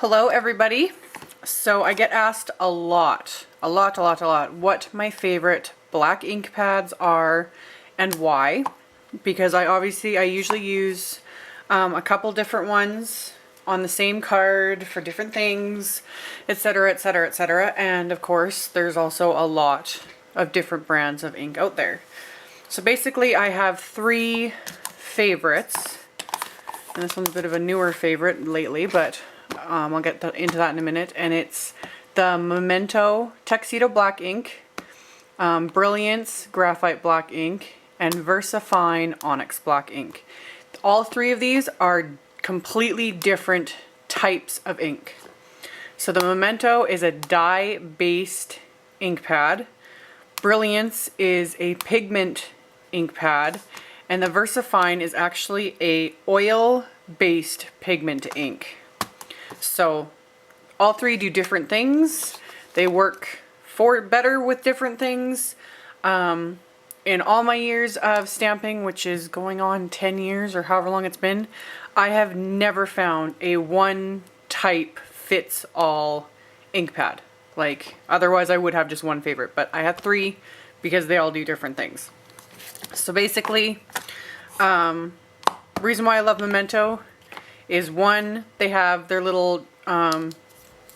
Hello everybody. So I get asked a lot, what my favorite black ink pads are and why. Because I usually use a couple different ones on the same card for different things, etc, etc, etc. And of course there's also a lot of different brands of ink out there. So basically I have three favorites. And this one's a bit of a newer favorite lately, but I'll get into that in a minute. And it's the Memento Tuxedo Black Ink, Brilliance Graphite Black Ink, and Versafine Onyx Black Ink. All three of these are completely different types of ink. So the Memento is a dye-based ink pad. Brilliance is a pigment ink pad. And the Versafine is actually a oil-based pigment ink. So all three do different things. They work better with different things. In all my years of stamping, which is going on 10 years or however long it's been, I have never found a one type fits all ink pad. Like, otherwise I would have just one favorite, but I have three because they all do different things. So basically, reason why I love Memento is one, they have their little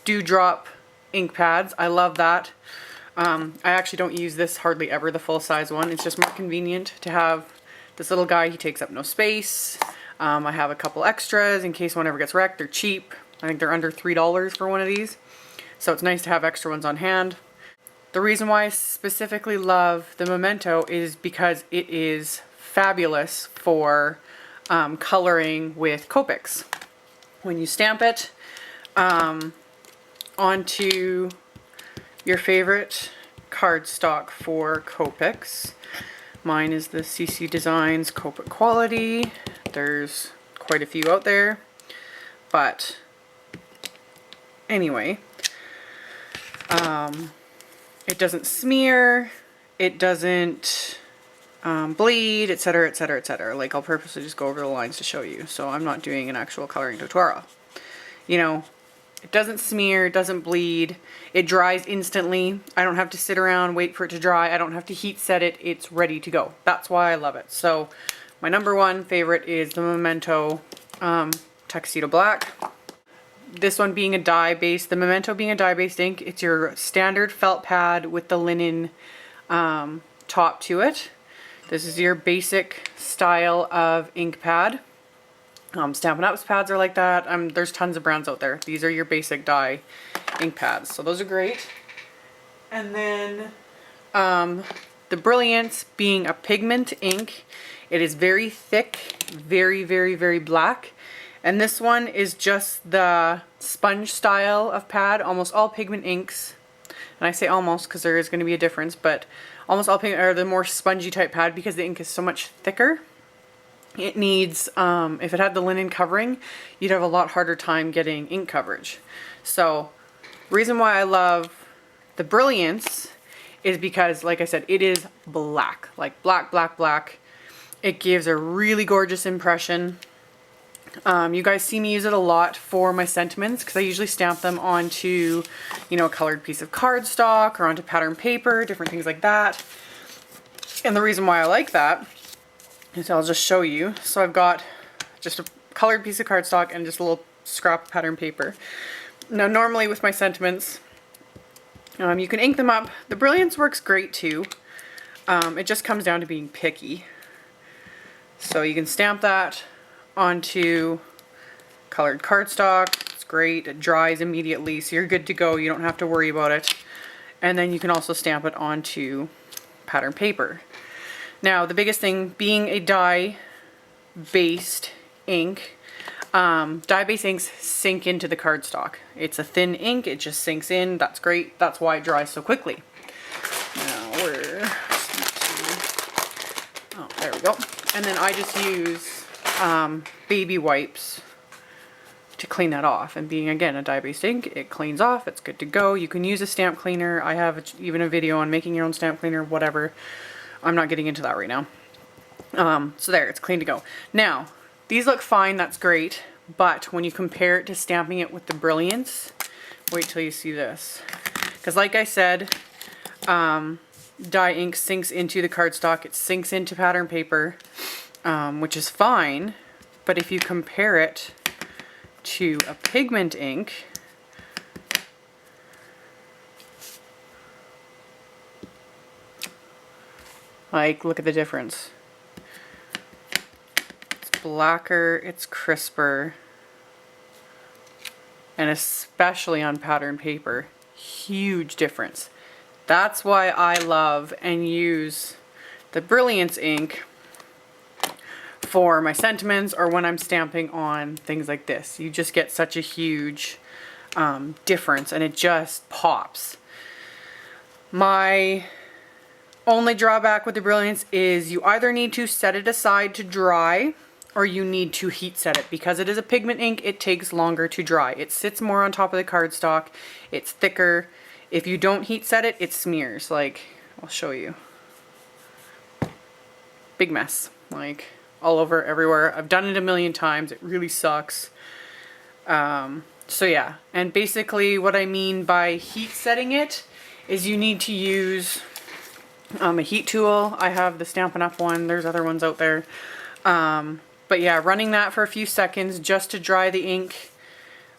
dewdrop ink pads. I love that. I actually don't use this hardly ever, the full size one. It's just more convenient to have this little guy. He takes up no space. I have a couple extras in case one ever gets wrecked. They're cheap. I think they're under $3 for one of these. So it's nice to have extra ones on hand. The reason why I specifically love the Memento is because it is fabulous for coloring with Copics. When you stamp it onto your favorite cardstock for Copics, mine is the CC Designs Copic Quality. There's quite a few out there, but anyway, it doesn't smear, it doesn't bleed, etc, etc, etc. Like, I'll purposely just go over the lines to show you, so I'm not doing an actual coloring tutorial. You know, it doesn't smear, it doesn't bleed, it dries instantly. I don't have to sit around, wait for it to dry, I don't have to heat set it, it's ready to go. That's why I love it. So my number one favorite is the Memento Tuxedo Black. This one being a dye-based, the Memento being a dye-based ink, it's your standard felt pad with the linen top to it. This is your basic style of ink pad. Stampin' Up's pads are like that. There's tons of brands out there. These are your basic dye ink pads. So those are great. And then the Brilliance being a pigment ink. It is very thick, very, very, very black. And this one is just the sponge style of pad. Almost all pigment inks, and I say almost because there is going to be a difference, but almost all pigment are the more spongy type pad because the ink is so much thicker. It needs, if it had the linen covering, you'd have a lot harder time getting ink coverage. So, reason why I love the Brilliance is because, like I said, it is black. Like black, black, black. It gives a really gorgeous impression. You guys see me use it a lot for my sentiments because I usually stamp them onto, you know, a colored piece of cardstock or onto pattern paper, different things like that. And the reason why I like that is I'll just show you. So I've got just a colored piece of cardstock and just a little scrap of pattern paper. Now normally with my sentiments, you can ink them up. The Brilliance works great too. It just comes down to being picky. So you can stamp that onto colored cardstock. It's great. It dries immediately, so you're good to go. You don't have to worry about it. And then you can also stamp it onto pattern paper. Now, the biggest thing being a dye-based ink, dye-based inks sink into the cardstock. It's a thin ink. It just sinks in. That's great. That's why it dries so quickly. Now, oh, there we go. And then I just use baby wipes to clean that off. And being, again, a dye-based ink, it cleans off, it's good to go. You can use a stamp cleaner. I have even a video on making your own stamp cleaner, whatever. I'm not getting into that right now. So there, it's clean to go. Now, these look fine, that's great, But when you compare it to stamping it with the Brilliance, wait till you see this. Because like I said, dye ink sinks into the cardstock, it sinks into pattern paper, which is fine. But if you compare it to a pigment ink, like, look at the difference. It's blacker, it's crisper, and especially on pattern paper, huge difference. That's why I love and use the Brilliance ink for my sentiments or when I'm stamping on things like this. You just get such a huge difference, and it just pops. My only drawback with the Brilliance is you either need to set it aside to dry or you need to heat set it. Because it is a pigment ink, it takes longer to dry. It sits more on top of the cardstock, it's thicker. If you don't heat set it, it smears. Like, I'll show you. Big mess, like all over everywhere. I've done it a million times, it really sucks. So yeah, and basically what I mean by heat setting it is you need to use a heat tool. I have the Stampin' Up! One, there's other ones out there. But yeah, running that for a few seconds just to dry the ink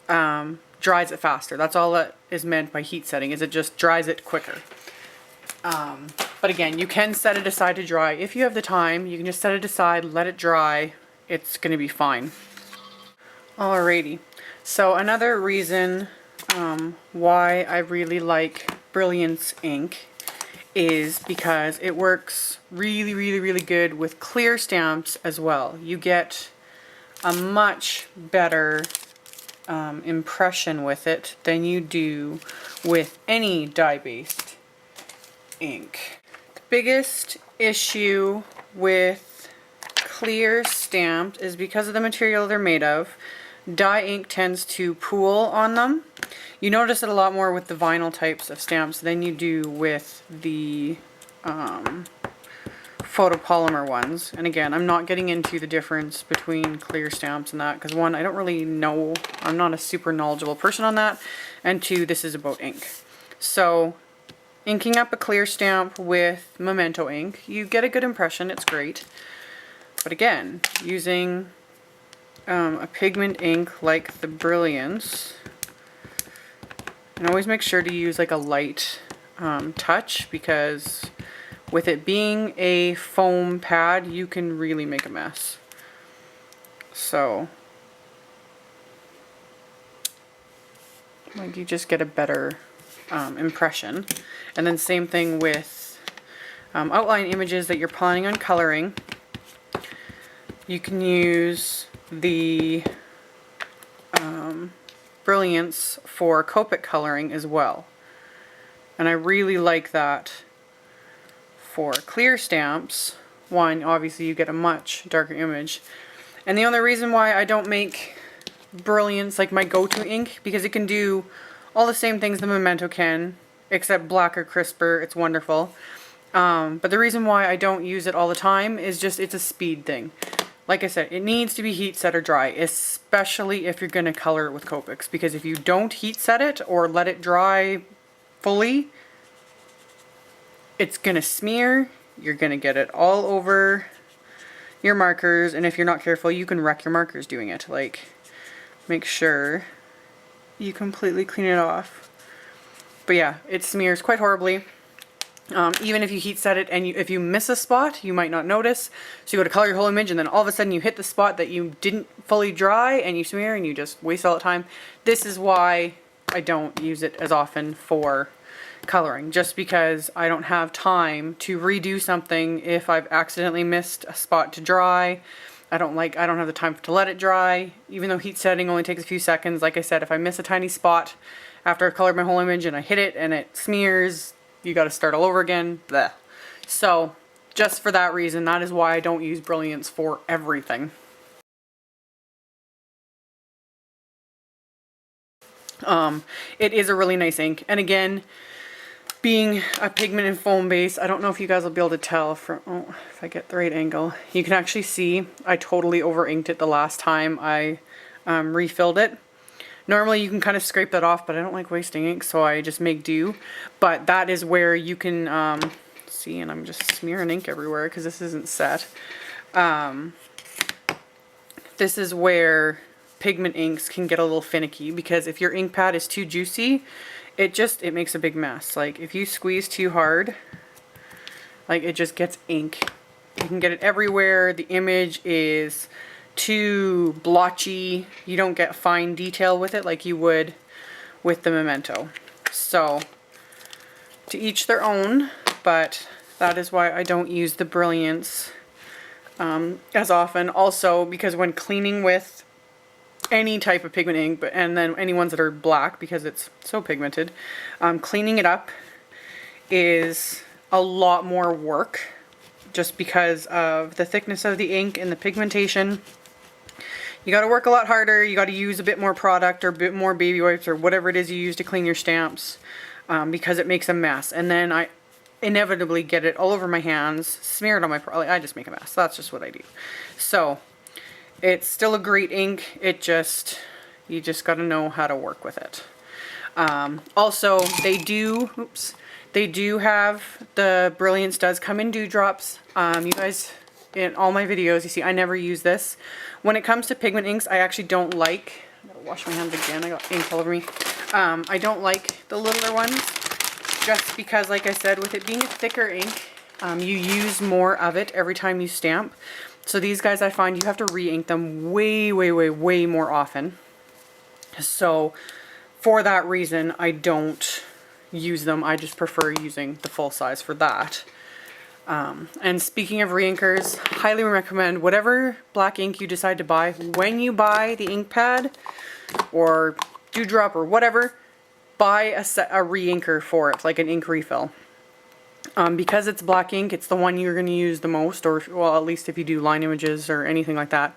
dries it faster. That's all that is meant by heat setting, is it just dries it quicker. But again, you can set it aside to dry. If you have the time, you can just set it aside, let it dry. It's going to be fine. Alrighty. So another reason why I really like Brilliance ink is because it works really good with clear stamps as well. You get a much better impression with it than you do with any dye-based ink. The biggest issue with clear stamps is because of the material they're made of. Dye ink tends to pool on them. You notice it a lot more with the vinyl types of stamps than you do with the photopolymer ones. And again, I'm not getting into the difference between clear stamps and that, because one, I don't really know, I'm not a super knowledgeable person on that, and two, this is about ink. So inking up a clear stamp with Memento ink, you get a good impression, it's great. But again, using a pigment ink like the Brilliance, and always make sure to use like a light touch, because with it being a foam pad, you can really make a mess. So, like, you just get a better impression. And then same thing with outline images that you're planning on coloring. You can use the Brilliance for Copic coloring as well. And I really like that for clear stamps. One, obviously you get a much darker image. And the only reason why I don't make Brilliance like my go-to ink, because it can do all the same things the Memento can, except blacker, crisper, it's wonderful. But the reason why I don't use it all the time is just it's a speed thing. Like I said, it needs to be heat set or dry, especially if you're going to color it with Copics, because if you don't heat set it or let it dry fully, it's going to smear, you're going to get it all over your markers, and if you're not careful, you can wreck your markers doing it. Like, make sure you completely clean it off. But yeah, it smears quite horribly. Even if you heat set it and if you miss a spot, you might not notice. So you go to color your whole image and then all of a sudden you hit the spot that you didn't fully dry and you smear and you just waste all the time. This is why I don't use it as often for coloring, just because I don't have time to redo something if I've accidentally missed a spot to dry. I don't have the time to let it dry, even though heat setting only takes a few seconds. Like I said, if I miss a tiny spot after I've colored my whole image and I hit it and it smears, you got to start all over again. Blech. So just for that reason, that is why I don't use Brilliance for everything. It is a really nice ink, and again, being a pigment and foam base, I don't know if you guys will be able to tell from, oh, if I get the right angle, you can actually see I totally over inked it the last time I refilled it. Normally you can kind of scrape that off, but I don't like wasting ink, so I just make do. But that is where you can, see, and I'm just smearing ink everywhere because this isn't set. This is where pigment inks can get a little finicky, because if your ink pad is too juicy, it makes a big mess. Like if you squeeze too hard, like it just gets ink. You can get it everywhere. The image is too blotchy. You don't get fine detail with it like you would with the Memento. So to each their own, but that is why I don't use the Brilliance as often. Also because when cleaning with any type of pigment ink, and then any ones that are black because it's so pigmented, cleaning it up is a lot more work just because of the thickness of the ink and the pigmentation. You got to work a lot harder. You got to use a bit more product or a bit more baby wipes or whatever it is you use to clean your stamps, because it makes a mess. And then I inevitably get it all over my hands, smear it on my I just make a mess. That's just what I do. So it's still a great ink. You just got to know how to work with it. Also, they do have, the Brilliance does come in dewdrops. You guys, in all my videos, you see I never use this. When it comes to pigment inks, I actually don't like, I gotta wash my hands again, I got ink all over me. I don't like the littler ones, just because, like I said, with it being a thicker ink, you use more of it every time you stamp. So these guys, I find you have to re-ink them way more often. So for that reason, I don't use them. I just prefer using the full size for that. And speaking of re-inkers, highly recommend whatever black ink you decide to buy. When you buy the ink pad or dewdrop or whatever, buy a re-inker for it, like an ink refill. Because it's black ink, it's the one you're going to use the most, or well, at least if you do line images or anything like that.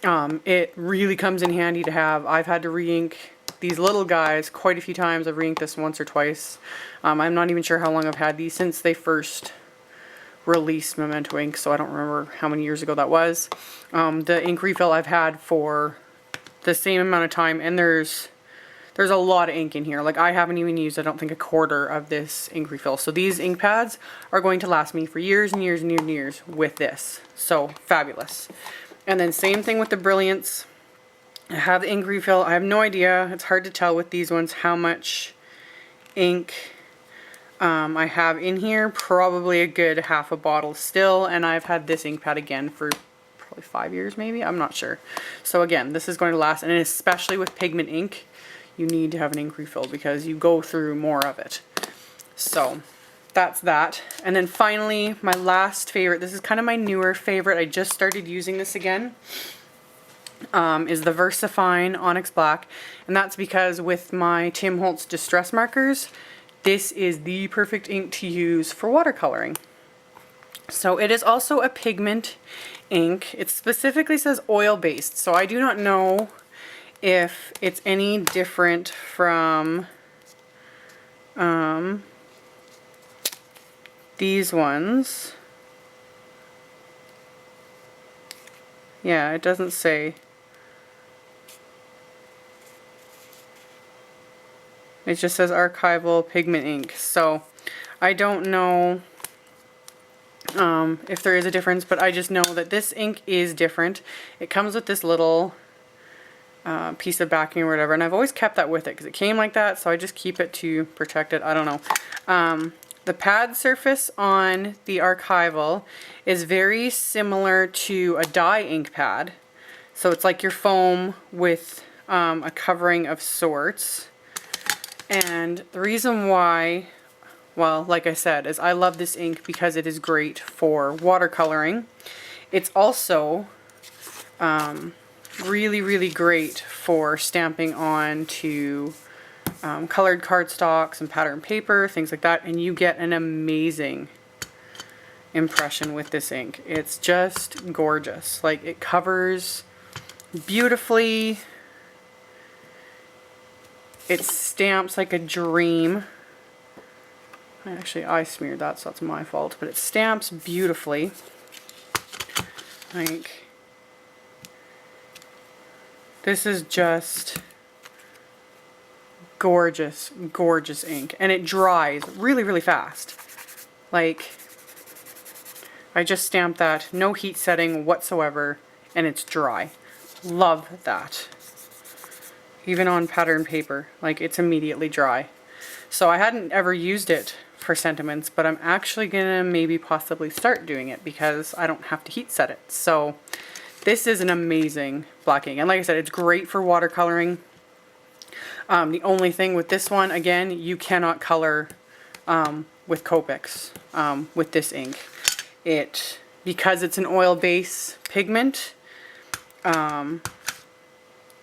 It really comes in handy to have. I've had to re-ink these little guys quite a few times. I've re-inked this once or twice. I'm not even sure how long I've had these since they first released Memento ink, so I don't remember how many years ago that was. The ink refill I've had for the same amount of time, and there's a lot of ink in here. Like I haven't even used, I don't think, a quarter of this ink refill. So these ink pads are going to last me for years and years and years and years with this. So fabulous. And then same thing with the Brilliance. I have the ink refill. I have no idea. It's hard to tell with these ones how much ink I have in here. Probably a good half a bottle still. And I've had this ink pad again for probably 5 years maybe. I'm not sure. So again, this is going to last. And especially with pigment ink, you need to have an ink refill because you go through more of it. So that's that. And then finally, my last favorite, this is kind of my newer favorite, I just started using this again, is the Versafine Onyx Black. And that's because with my Tim Holtz Distress markers, this is the perfect ink to use for watercoloring. So it is also a pigment ink. It specifically says oil-based, so I do not know if it's any different from these ones. Yeah, it doesn't say. It just says archival pigment ink. So I don't know if there is a difference, but I just know that this ink is different. It comes with this little piece of backing or whatever, and I've always kept that with it because it came like that, so I just keep it to protect it. I don't know. The pad surface on the archival is very similar to a dye ink pad, so it's like your foam with a covering of sorts. And the reason why, well, like I said, is I love this ink because it is great for watercoloring. It's also really great for stamping onto colored cardstocks and pattern paper, things like that, and you get an amazing impression with this ink. It's just gorgeous. Like, it covers beautifully. It stamps like a dream. Actually, I smeared that, so that's my fault, but it stamps beautifully. Like, This is just gorgeous, gorgeous ink. And it dries really, really fast. Like, I just stamped that, no heat setting whatsoever, and it's dry. Love that. Even on pattern paper, like it's immediately dry. So I hadn't ever used it for sentiments, but I'm actually gonna maybe possibly start doing it because I don't have to heat set it. So this is an amazing black ink. And like I said, it's great for watercoloring. The only thing with this one, again, you cannot color with Copics with this ink. Because it's an oil-based pigment,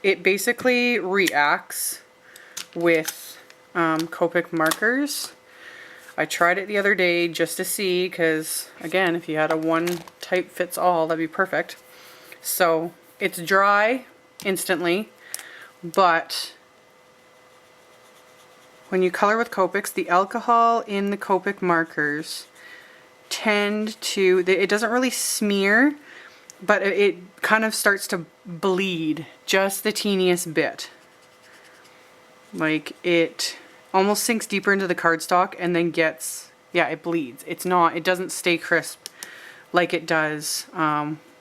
it basically reacts with Copic markers. I tried it the other day just to see, because again, if you had a one type fits all, that'd be perfect. So it's dry instantly, but when you color with Copics, the alcohol in the Copic markers tend to, it doesn't really smear, but it kind of starts to bleed just the teeniest bit. Like it almost sinks deeper into the cardstock and then gets, yeah, it bleeds. It doesn't stay crisp like it does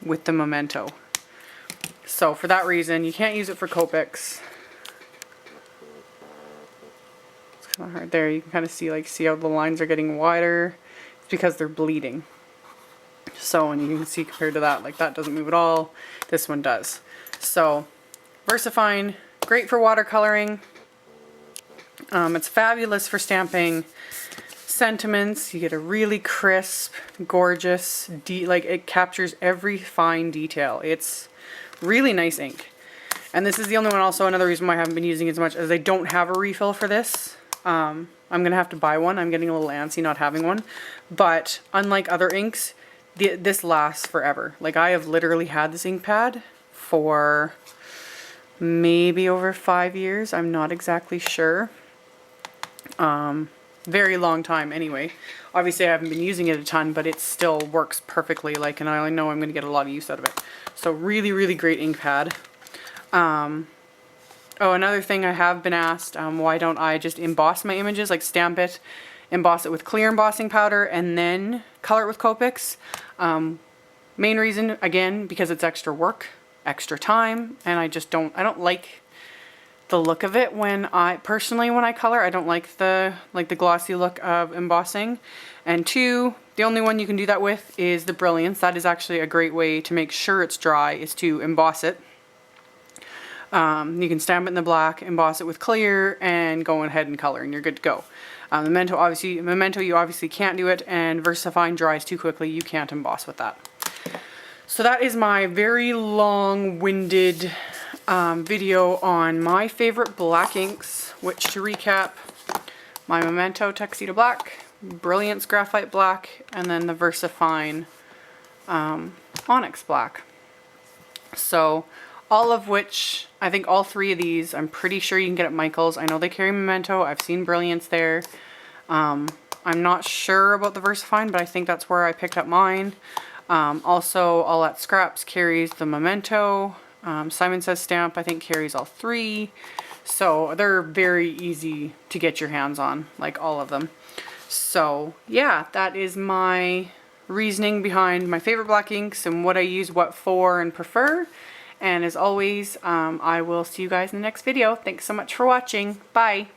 with the Memento. So for that reason, you can't use it for Copics. It's kind of hard there. You can kind of see how the lines are getting wider. It's because they're bleeding. So, and you can see compared to that, like that doesn't move at all. This one does. So, Versafine, great for watercoloring. It's fabulous for stamping sentiments. You get a really crisp, gorgeous, like it captures every fine detail. It's really nice ink. And this is the only one, also another reason why I haven't been using it as much, as I don't have a refill for this. I'm going to have to buy one. I'm getting a little antsy not having one. But unlike other inks, this lasts forever. Like I have literally had this ink pad for maybe over 5 years. I'm not exactly sure. Very long time anyway. Obviously I haven't been using it a ton, but it still works perfectly. Like, and I know I'm going to get a lot of use out of it. So really, really great ink pad. Oh, another thing I have been asked, why don't I just emboss my images, like stamp it, emboss it with clear embossing powder, and then color it with Copics. Main reason, again, because it's extra work, extra time, and I don't like the look of it when I color. I don't like the glossy look of embossing. And two, the only one you can do that with is the Brilliance. That is actually a great way to make sure it's dry, is to emboss it. You can stamp it in the black, emboss it with clear, and go ahead and color, and you're good to go. Memento, you obviously can't do it, and Versafine dries too quickly. You can't emboss with that. So that is my very long-winded video on my favorite black inks, which, to recap, my Memento Tuxedo Black, Brilliance Graphite Black, and then the Versafine Onyx Black. So all of which, I think all three of these, I'm pretty sure you can get at Michael's. I know they carry Memento. I've seen Brilliance there. I'm not sure about the Versafine, but I think that's where I picked up mine. Also, All At Scraps carries the Memento. Simon Says Stamp, I think, carries all three. So they're very easy to get your hands on, like all of them. So yeah, that is my reasoning behind my favorite black inks and what I use what for and prefer. And as always, I will see you guys in the next video. Thanks so much for watching. Bye.